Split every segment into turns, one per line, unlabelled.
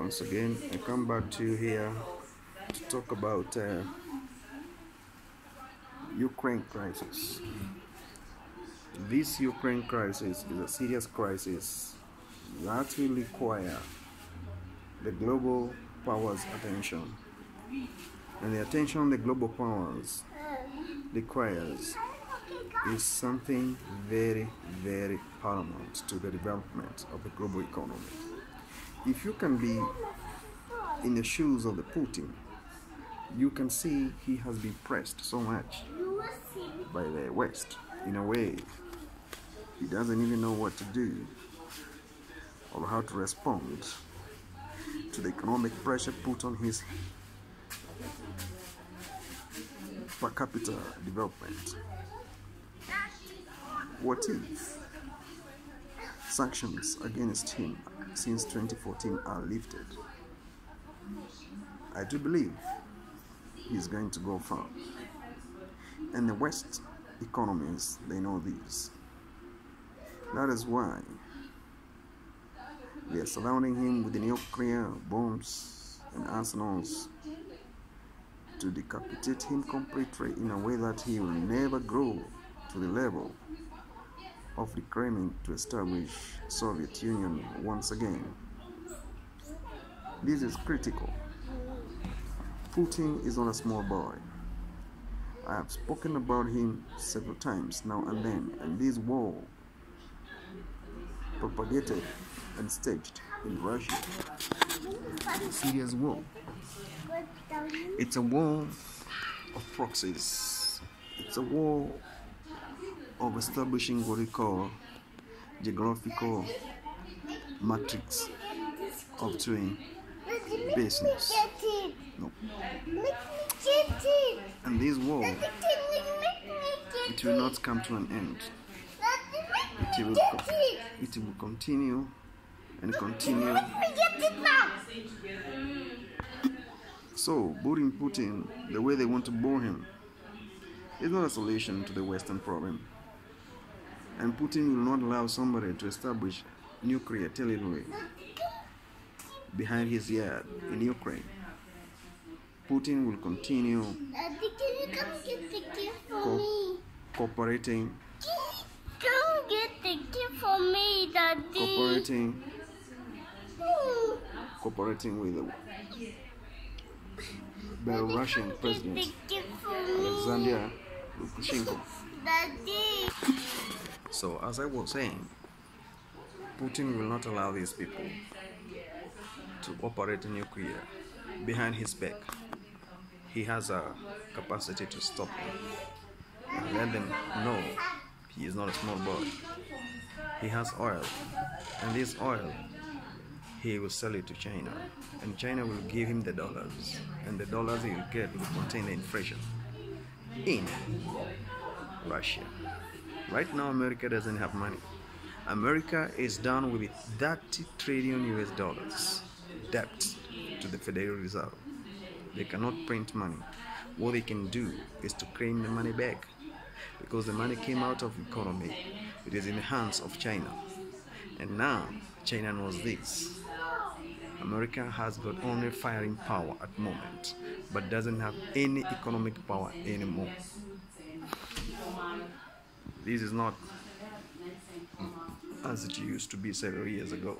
Once again, I come back to you here to talk about Ukraine crisis. This Ukraine crisis is a serious crisis that will require the global powers' attention. And the attention the global powers requires is something very, very paramount to the development of the global economy. If you can be in the shoes of the Putin, you can see he has been pressed so much by the West. In a way, he doesn't even know what to do or how to respond to the economic pressure put on his per capita development. What if sanctions against him since 2014 are lifted? I do believe he's going to go far. And the West economies, they know this. That is why they are surrounding him with the nuclear bombs and arsenals to decapitate him completely in a way that he will never grow to the level of the Kremlin to establish Soviet Union once again. This is critical. Putin is not a small boy. I have spoken about him several times now and then, and this war propagated and staged in Russia. A serious war. It's a war of proxies. It's a war of establishing what we call geographical matrix of doing business. No. And this war, it will not come to an end. It will continue and continue. So, boring Putin, the way they want to bore him, is not a solution to the Western problem. And Putin will not allow somebody to establish nuclear territory behind his yard in Ukraine. Putin will continue cooperating.
Don't get the gift for me, Daddy.
Cooperating with the Belarusian president Alexander Lukashenko.
Daddy.
So, as I was saying, Putin will not allow these people to operate nuclear behind his back. He has a capacity to stop them and let them know he is not a small boy. He has oil, and this oil he will sell it to China, and China will give him the dollars, and the dollars he will get will contain the inflation in Russia. Right now, America doesn't have money. America is down with 30 trillion US dollars debt to the Federal Reserve. They cannot print money. What they can do is to claim the money back, because the money came out of the economy. It is in the hands of China, and now China knows this. America has got only firing power at the moment, but doesn't have any economic power anymore. This is not as it used to be several years ago.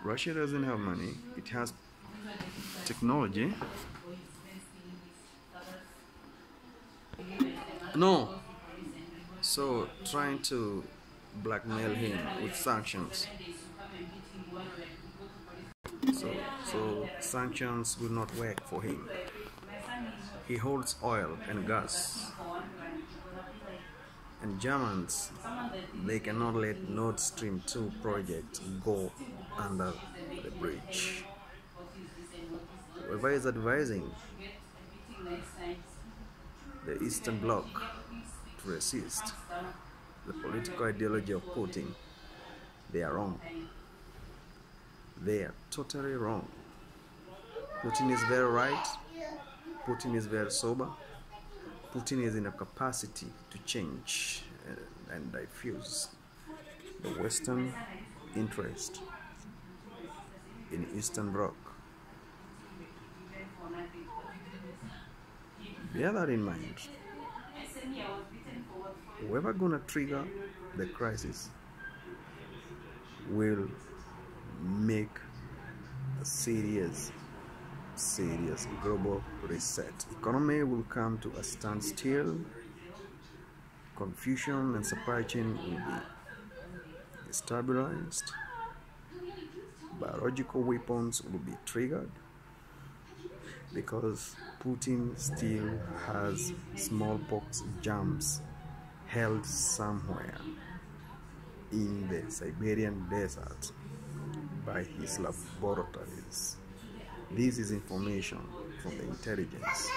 Russia doesn't have money. It has technology. No. So trying to blackmail him with sanctions. So sanctions will not work for him. He holds oil and gas. And Germans, they cannot let Nord Stream 2 project go under the bridge. Whoever is advising the Eastern Bloc to resist the political ideology of Putin, they are wrong. They are totally wrong. Putin is very right. Putin is very sober. Putin is in a capacity to change and diffuse the Western interest in Eastern Bloc. Bear that in mind. Whoever gonna trigger the crisis will make a serious global reset. Economy will come to a standstill. Confusion and supply chain will be stabilized. Biological weapons will be triggered because Putin still has smallpox germs held somewhere in the Siberian desert by his laboratories. This is information from the intelligence,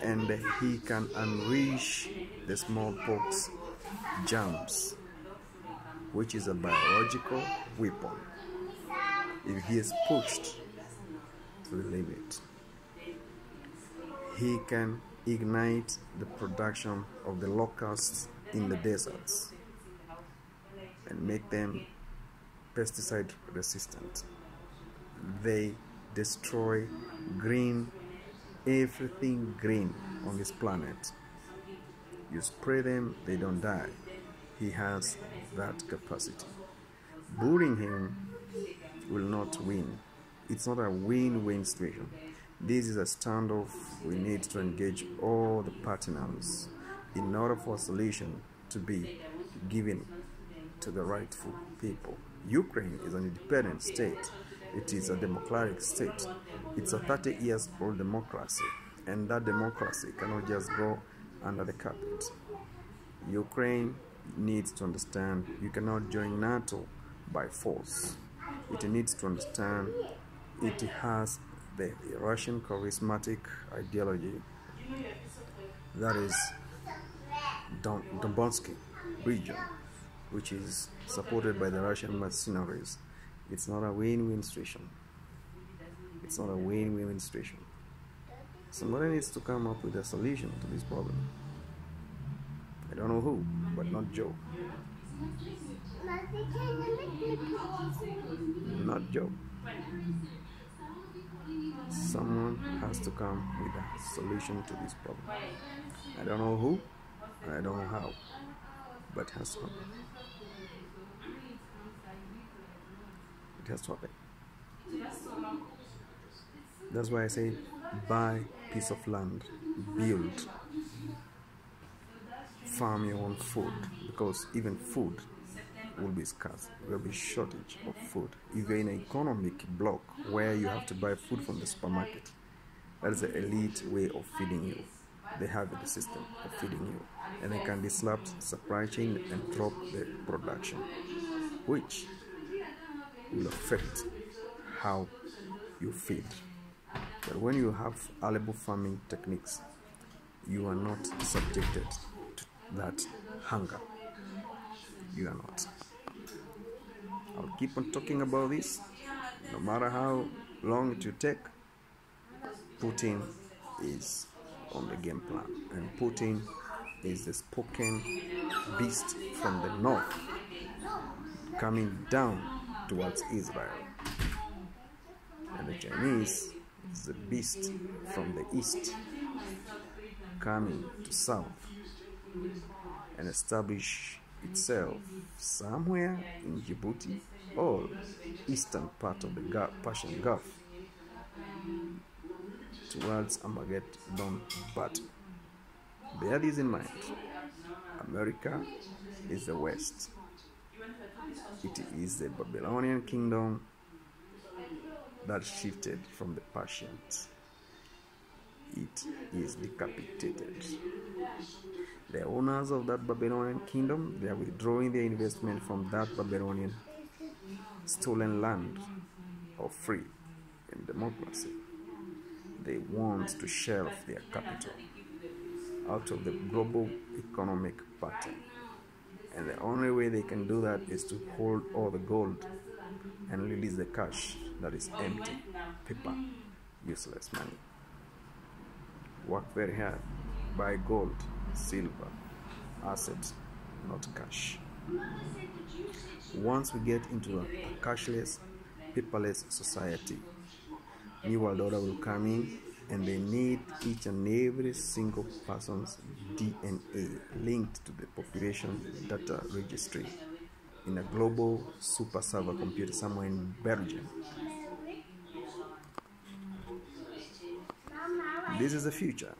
and he can unleash the smallpox germs, which is a biological weapon, if he is pushed to the limit. He can ignite the production of the locusts in the deserts and make them pesticide resistant. They destroy everything green on this planet. You spray them, they don't die. He has that capacity. Bullying him will not win. It's not a win-win situation. This is a standoff. We need to engage all the partners in order for a solution to be given to the rightful people. Ukraine is an independent state. It is a democratic state. It's a 30-year-old democracy, and that democracy cannot just go under the carpet. Ukraine needs to understand you cannot join NATO by force. It needs to understand it has the Russian charismatic ideology, that is Donbass region, which is supported by the Russian mercenaries. It's not a win-win situation. It's not a win-win situation. Somebody needs to come up with a solution to this problem. I don't know who, but not Joe. Not Joe. Someone has to come with a solution to this problem. I don't know who, and I don't know how, but it has to happen. It has to happen. That's why I say buy piece of land, build, farm your own food, because even food will be scarce. There will be shortage of food. If you're in an economic block where you have to buy food from the supermarket, that is the elite way of feeding you. They have the system of feeding you, and they can disrupt supply chain and drop the production, which will affect how you feed. But when you have arable farming techniques, you are not subjected to that hunger. You are not. I'll keep on talking about this, no matter how long it will take. Putin is on the game plan, and Putin is the spoken beast from the north coming down towards Israel, and the Chinese is the beast from the east coming to south and establish itself somewhere in Djibouti or eastern part of the Persian Gulf towards Armageddon battle. Bear this in mind. America is the West. It is the Babylonian kingdom that shifted from the Persians. It is decapitated. The owners of that Babylonian kingdom, they are withdrawing their investment from that Babylonian stolen land of free and democracy. They want to shelve their capital out of the global economic pattern. And the only way they can do that is to hold all the gold and release the cash that is empty, paper, useless money. Work very hard, buy gold, silver, assets, not cash. Once we get into a cashless, paperless society, new world order will come in, and they need each and every single person's DNA linked to the population data registry in a global super server computer somewhere in Belgium. This is the future.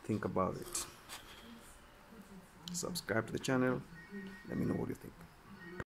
Think about it. Subscribe to the channel. Let me know what you think.